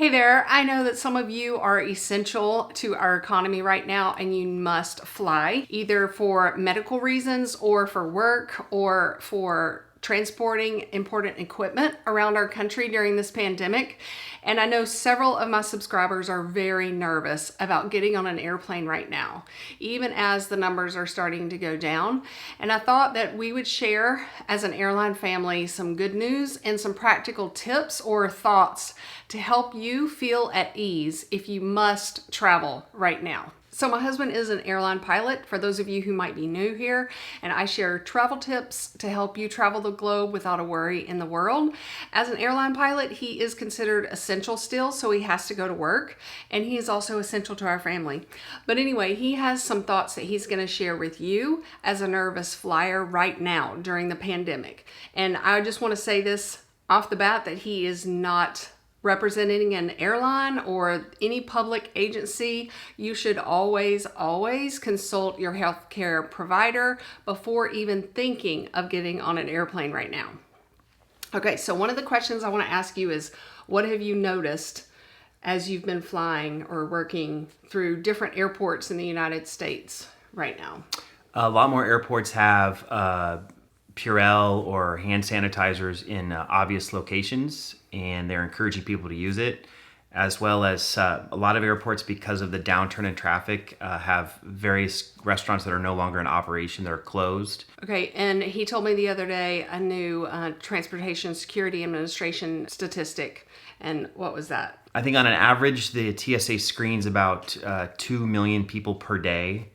Hey there, I know that some of you are essential to our economy right now and you must fly, either for medical reasons or for work or for transporting important equipment around our country during this pandemic. And I know several of my subscribers are very nervous about getting on an airplane right now, even as the numbers are starting to go down. And I thought that we would share as an airline family some good news and some practical tips or thoughts to help you feel at ease if you must travel right now. So my husband is an airline pilot, for those of you who might be new here, and I share travel tips to help you travel the globe without a worry in the world. As an airline pilot, he is considered essential still, so he has to go to work, and he is also essential to our family. But anyway, he has some thoughts that he's going to share with you as a nervous flyer right now during the pandemic. And I just want to say this off the bat that he is not representing an airline or any public agency. You should always consult your healthcare provider before even thinking of getting on an airplane right now. Okay, so one of the questions I want to ask you is, what have you noticed as you've been flying or working through different airports in the United States right now? A lot more airports have Purell or hand sanitizers in obvious locations, and they're encouraging people to use it, as well as a lot of airports, because of the downturn in traffic, have various restaurants that are no longer in operation. They're closed. Okay, and he told me the other day a new Transportation Security Administration statistic, and what was that? I think on an average, the TSA screens about 2 million people per day.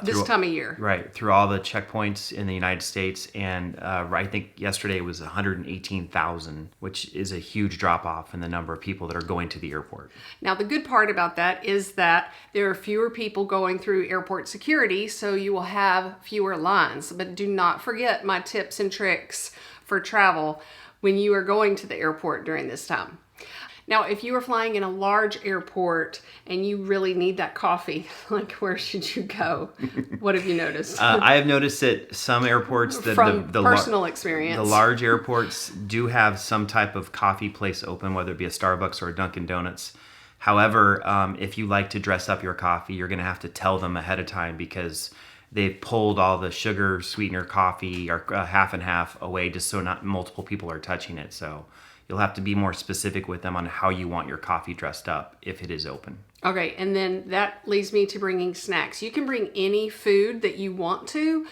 This time of year. Right, through all the checkpoints in the United States. And I think yesterday was 118,000, which is a huge drop off in the number of people that are going to the airport. Now, the good part about that is that there are fewer people going through airport security, so you will have fewer lines. But do not forget my tips and tricks for travel when you are going to the airport during this time. Now, if you are flying in a large airport and you really need that coffee, like where should you go? What have you noticed? I have noticed that some airports, from personal experience, the large airports do have some type of coffee place open, whether it be a Starbucks or a Dunkin' Donuts. However, if you like to dress up your coffee, you're going to have to tell them ahead of time, because they've pulled all the sugar sweetener coffee or half and half away, just so not multiple people are touching it. So you'll have to be more specific with them on how you want your coffee dressed up if it is open. Okay, and then that leads me to bringing snacks. You can bring any food that you want to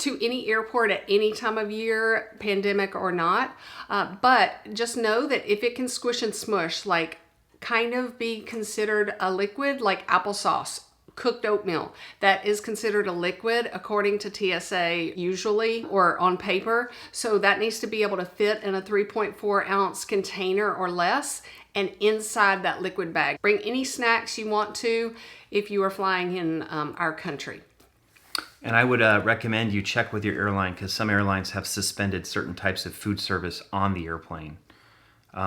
any airport at any time of year, pandemic or not. But just know that if it can squish and smush, like kind of be considered a liquid, like applesauce, cooked oatmeal, that is considered a liquid according to TSA usually, or on paper. So that needs to be able to fit in a 3.4 ounce container or less, and inside that liquid bag. Bring any snacks you want to if you are flying in our country. And I would recommend you check with your airline, because some airlines have suspended certain types of food service on the airplane.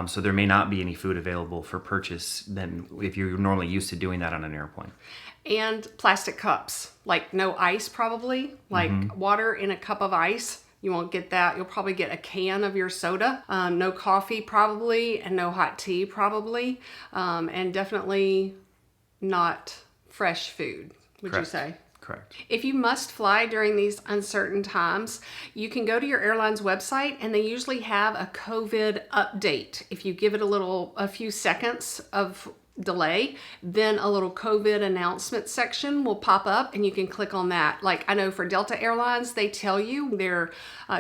So there may not be any food available for purchase than if you're normally used to doing that on an airplane. And plastic cups, like no ice probably, like water in a cup of ice. You won't get that. You'll probably get a can of your soda. No coffee probably, and no hot tea probably. And definitely not fresh food, would Correct. you say? Correct. If you must fly during these uncertain times, you can go to your airline's website, and they usually have a COVID update. If you give it a few seconds of delay, then a little COVID announcement section will pop up and you can click on that. Like I know for Delta Airlines, they tell you they're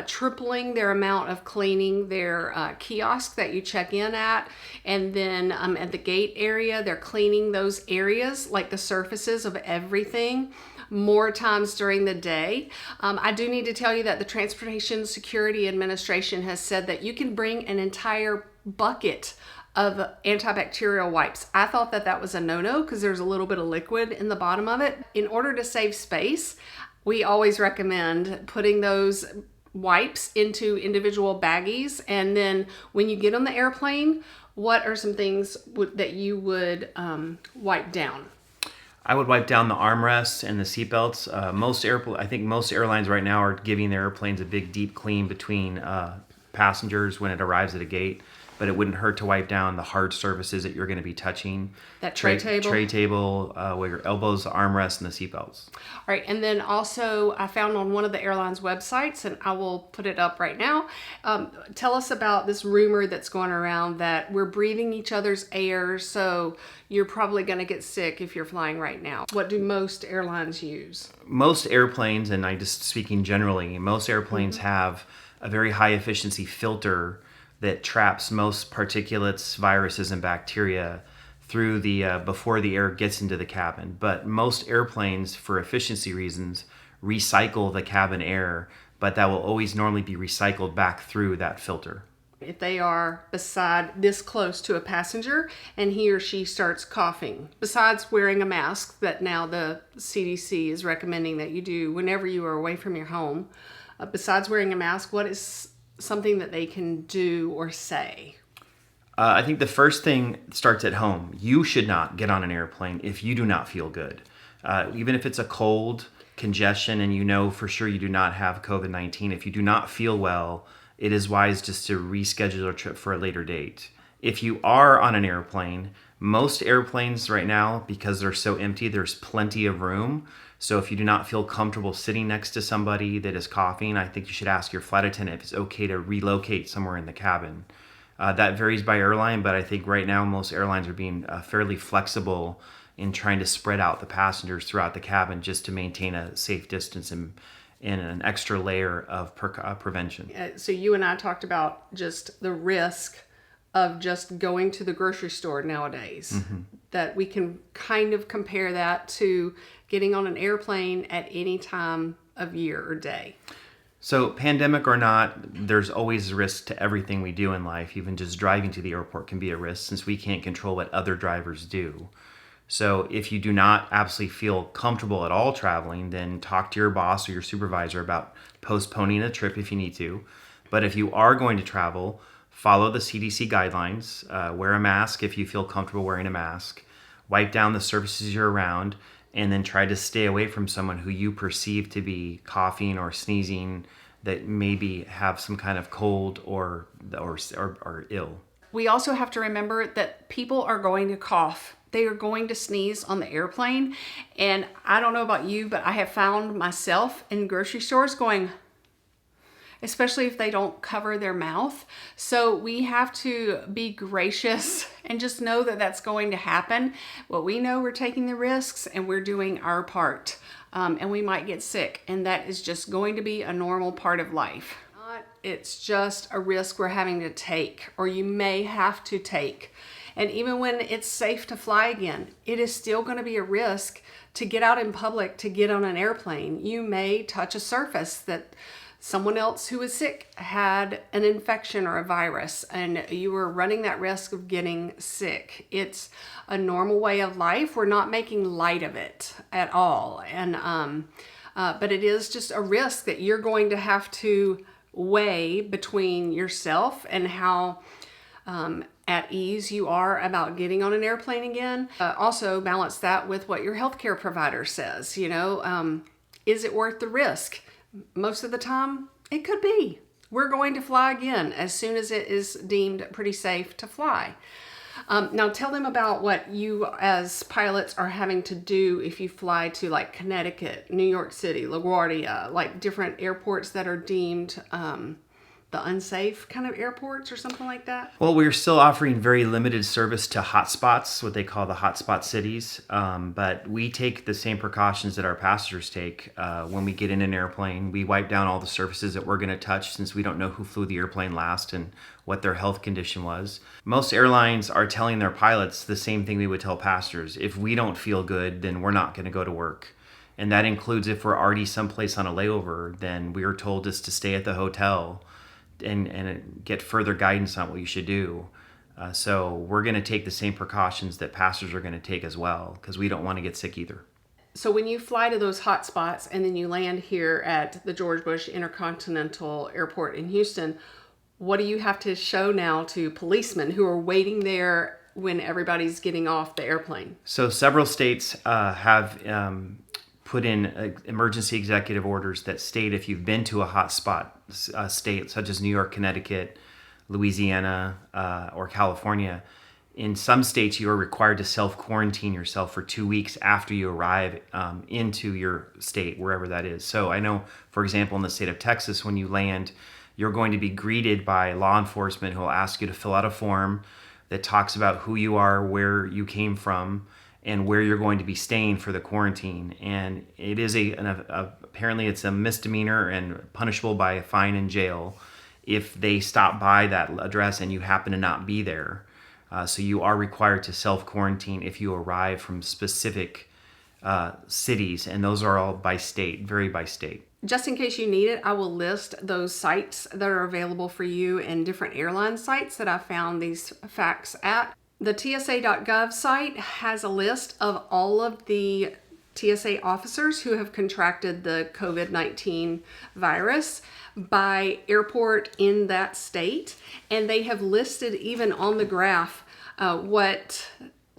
tripling their amount of cleaning their kiosk that you check in at. And then at the gate area, they're cleaning those areas, like the surfaces of everything, more times during the day. I do need to tell you that the Transportation Security Administration has said that you can bring an entire bucket of antibacterial wipes. I thought that was a no-no, because there's a little bit of liquid in the bottom of it. In order to save space, we always recommend putting those wipes into individual baggies. And then when you get on the airplane, what are some things that you would wipe down? I would wipe down the armrests and the seatbelts. I think most airlines right now are giving their airplanes a big deep clean between passengers when it arrives at a gate. but it wouldn't hurt to wipe down the hard surfaces that you're going to be touching. That tray table. Tray table, where your elbows, the armrests, and the seatbelts. All right, and then also I found on one of the airlines' websites, and I will put it up right now. Tell us about this rumor that's going around that we're breathing each other's air, so you're probably going to get sick if you're flying right now. What do most airlines use? Most airplanes, and I just speaking generally, most airplanes have a very high efficiency filter that traps most particulates, viruses, and bacteria through the before the air gets into the cabin. But most airplanes, for efficiency reasons, recycle the cabin air, but that will always normally be recycled back through that filter. If they are beside this close to a passenger and he or she starts coughing, besides wearing a mask that now the CDC is recommending that you do whenever you are away from your home, besides wearing a mask, what is something that they can do or say? I think the first thing starts at home. You should not get on an airplane if you do not feel good. Even if it's a cold, congestion, and you know for sure you do not have COVID-19, if you do not feel well, it is wise just to reschedule your trip for a later date. If you are on an airplane, most airplanes right now, because they're so empty, there's plenty of room. So if you do not feel comfortable sitting next to somebody that is coughing, I think you should ask your flight attendant if it's okay to relocate somewhere in the cabin. That varies by airline, but I think right now most airlines are being fairly flexible in trying to spread out the passengers throughout the cabin just to maintain a safe distance and an extra layer of prevention. So you and I talked about just the risk of just going to the grocery store nowadays, that we can kind of compare that to getting on an airplane at any time of year or day. So pandemic or not, there's always a risk to everything we do in life. Even just driving to the airport can be a risk since we can't control what other drivers do. So if you do not absolutely feel comfortable at all traveling, then talk to your boss or your supervisor about postponing a trip if you need to. But if you are going to travel, follow the CDC guidelines. Wear a mask if you feel comfortable wearing a mask. Wipe down the surfaces you're around, and then try to stay away from someone who you perceive to be coughing or sneezing that maybe have some kind of cold or ill. We also have to remember that people are going to cough. They are going to sneeze on the airplane. And I don't know about you, but I have found myself in grocery stores going, especially if they don't cover their mouth. So we have to be gracious and just know that that's going to happen. Well, we know we're taking the risks and we're doing our part. And we might get sick, and that is just going to be a normal part of life. It's just a risk we're having to take, or you may have to take. And even when it's safe to fly again, it is still going to be a risk to get out in public, to get on an airplane. You may touch a surface that someone else who is sick had an infection or a virus, and you are running that risk of getting sick. It's a normal way of life. We're not making light of it at all. And but it is just a risk that you're going to have to weigh between yourself and how at ease you are about getting on an airplane again. Also balance that with what your healthcare provider says. Is it worth the risk? Most of the time, it could be. We're going to fly again as soon as it is deemed pretty safe to fly. Now tell them about what you as pilots are having to do if you fly to like Connecticut, New York City, LaGuardia, like different airports that are deemed the unsafe kind of airports or something like that? Well, we're still offering very limited service to hotspots, what they call the hotspot cities. But we take the same precautions that our passengers take when we get in an airplane. We wipe down all the surfaces that we're going to touch since we don't know who flew the airplane last and what their health condition was. Most airlines are telling their pilots the same thing we would tell passengers. If we don't feel good, then we're not going to go to work. And that includes if we're already someplace on a layover, then we are told just to stay at the hotel and get further guidance on what you should do. So we're going to take the same precautions that passengers are going to take as well, because we don't want to get sick either. So when you fly to those hot spots and then you land here at the George Bush Intercontinental Airport in Houston, what do you have to show now to policemen who are waiting there when everybody's getting off the airplane? So several states have put in emergency executive orders that state if you've been to a hot spot state such as New York, Connecticut, Louisiana, or California, in some states you are required to self-quarantine yourself for 2 weeks after you arrive into your state, wherever that is. So I know, for example, in the state of Texas, when you land, you're going to be greeted by law enforcement who will ask you to fill out a form that talks about who you are, where you came from, and where you're going to be staying for the quarantine. And it is apparently it's a misdemeanor and punishable by a fine and jail if they stop by that address and you happen to not be there. So you are required to self-quarantine if you arrive from specific cities, and those are all by state, vary by state. Just in case you need it, I will list those sites that are available for you and different airline sites that I found these facts at. The TSA.gov site has a list of all of the TSA officers who have contracted the COVID-19 virus by airport in that state. And they have listed even on the graph what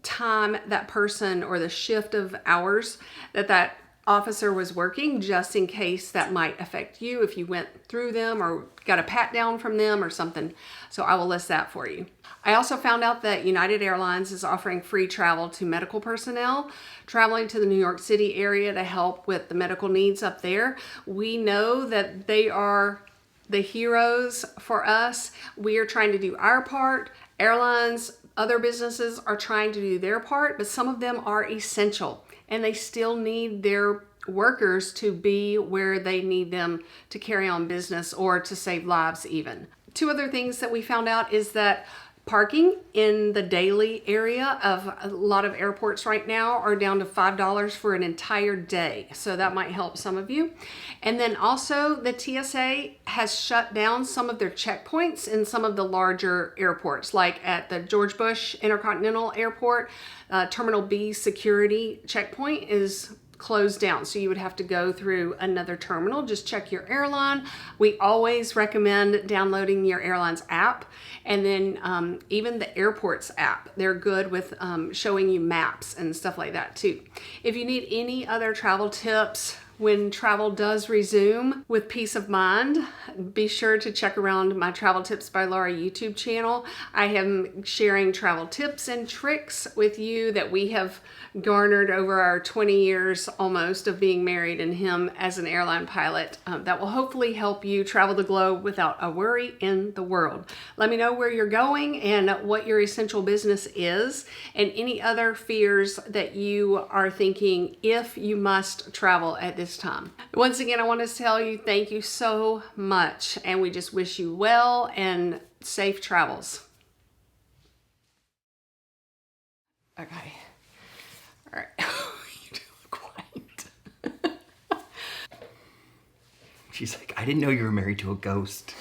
time that person or the shift of hours that officer was working, just in case that might affect you if you went through them or got a pat down from them or something. So I will list that for you. I also found out that United Airlines is offering free travel to medical personnel traveling to the New York City area to help with the medical needs up there. We know that they are the heroes for us. We are trying to do our part. Airlines, other businesses are trying to do their part, but some of them are essential and they still need their workers to be where they need them to carry on business or to save lives even. Two other things that we found out is that parking in the daily area of a lot of airports right now are down to $5 for an entire day. So that might help some of you. And then also the TSA has shut down some of their checkpoints in some of the larger airports, like at the George Bush Intercontinental Airport, Terminal B security checkpoint is closed down. So you would have to go through another terminal. Just check your airline. We always recommend downloading your airline's app. And then even the airport's app, they're good with showing you maps and stuff like that too. If you need any other travel tips, when travel does resume with peace of mind, be sure to check around my Travel Tips by Laura YouTube channel. I am sharing travel tips and tricks with you that we have garnered over our 20 years almost of being married and him as an airline pilot that will hopefully help you travel the globe without a worry in the world. Let me know where you're going and what your essential business is and any other fears that you are thinking if you must travel at this time. Once again, I want to tell you thank you so much, and we just wish you well and safe travels. Okay. All right. You do look white. She's like, I didn't know you were married to a ghost.